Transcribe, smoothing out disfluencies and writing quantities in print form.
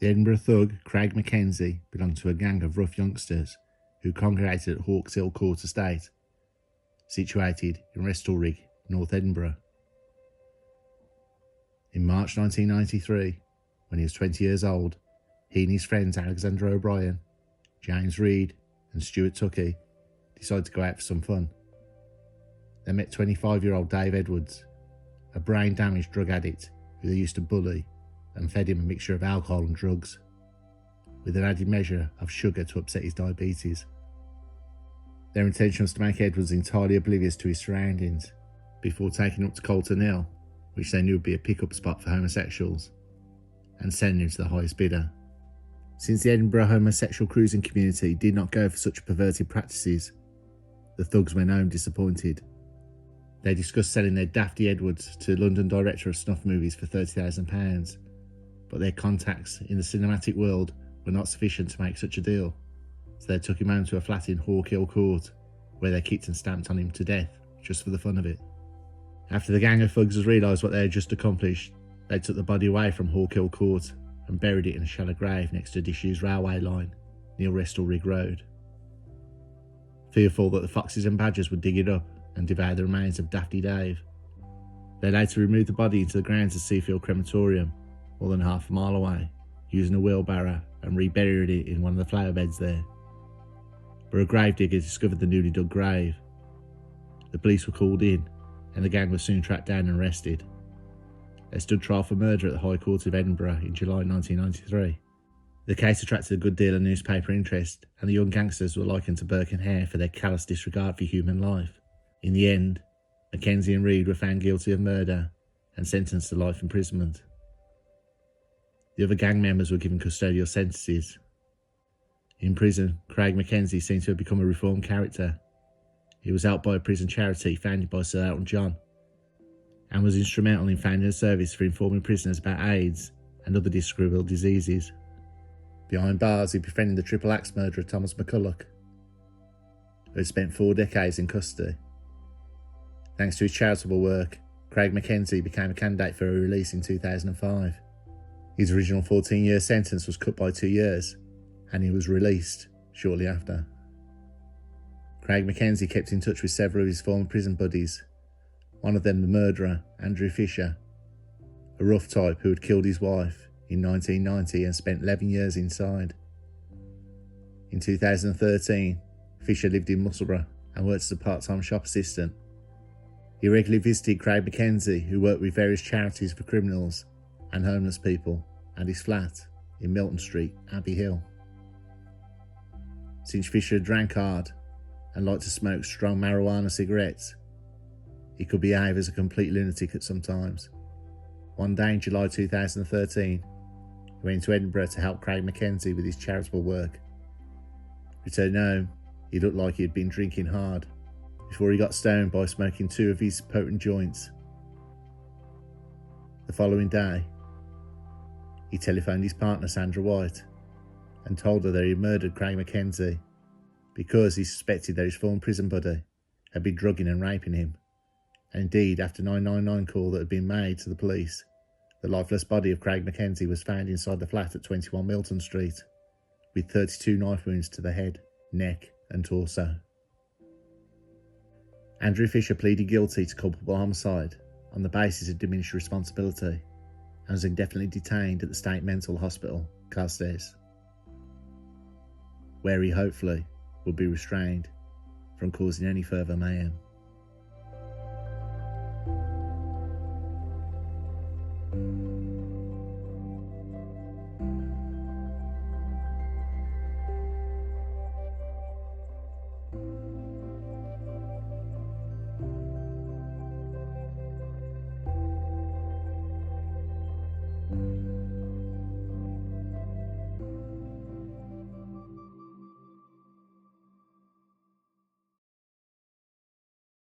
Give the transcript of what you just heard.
The Edinburgh thug Craig Mackenzie belonged to a gang of rough youngsters who congregated at Hawks Hill Court Estate, situated in Restalrig, North Edinburgh. In March 1993, when he was 20 years old, he and his friends Alexander O'Brien, James Reed and Stuart Tuckey decided to go out for some fun. They met 25-year-old Dave Edwards, a brain-damaged drug addict who they used to bully and fed him a mixture of alcohol and drugs, with an added measure of sugar to upset his diabetes. Their intention was to make Edwards entirely oblivious to his surroundings before taking him up to Colton Hill, which they knew would be a pick-up spot for homosexuals, and sending him to the highest bidder. Since the Edinburgh homosexual cruising community did not go for such perverted practices, the thugs went home disappointed. They discussed selling their Dafty Edwards to the London director of snuff movies for £30,000, but their contacts in the cinematic world were not sufficient to make such a deal, so they took him home to a flat in Hawk Hill Court, where they kicked and stamped on him to death, just for the fun of it. After the gang of thugs realised what they had just accomplished, they took the body away from Hawk Hill Court and buried it in a shallow grave next to a disused railway line near Restalrig Road. Fearful that the foxes and badgers would dig it up and devour the remains of Dafty Dave, they later removed the body into the grounds of Seafield Crematorium, more than half a mile away, using a wheelbarrow, and reburied it in one of the flower beds there. But a gravedigger discovered the newly dug grave. The police were called in, and the gang was soon tracked down and arrested. They stood trial for murder at the High Court of Edinburgh in July 1993. The case attracted a good deal of newspaper interest, and the young gangsters were likened to Burke and Hare for their callous disregard for human life. In the end, Mackenzie and Reed were found guilty of murder and sentenced to life imprisonment. The other gang members were given custodial sentences. In prison, Craig Mackenzie seemed to have become a reformed character. He was helped by a prison charity founded by Sir Elton John, and was instrumental in founding a service for informing prisoners about AIDS and other disagreeable diseases. Behind bars, he befriended the triple axe murderer Thomas McCulloch, who had spent 4 decades in custody. Thanks to his charitable work, Craig Mackenzie became a candidate for a release in 2005. His original 14-year sentence was cut by 2 years, and he was released shortly after. Craig Mackenzie kept in touch with several of his former prison buddies, one of them the murderer, Andrew Fisher, a rough type who had killed his wife in 1990 and spent 11 years inside. In 2013, Fisher lived in Musselburgh and worked as a part-time shop assistant. He regularly visited Craig Mackenzie, who worked with various charities for criminals and homeless people, at his flat in Milton Street, Abbey Hill. Since Fisher drank hard and liked to smoke strong marijuana cigarettes, he could behave as a complete lunatic at some times. One day in July 2013, he went to Edinburgh to help Craig Mackenzie with his charitable work. Returned home, he looked like he had been drinking hard, before he got stoned by smoking 2 of his potent joints. The following day, he telephoned his partner Sandra White and told her that he had murdered Craig Mackenzie because he suspected that his former prison buddy had been drugging and raping him. And indeed, after a 999 call that had been made to the police, the lifeless body of Craig Mackenzie was found inside the flat at 21 Milton Street, with 32 knife wounds to the head, neck and torso. Andrew Fisher pleaded guilty to culpable homicide on the basis of diminished responsibility and was indefinitely detained at the State Mental Hospital, Carstairs, where he hopefully will be restrained from causing any further mayhem.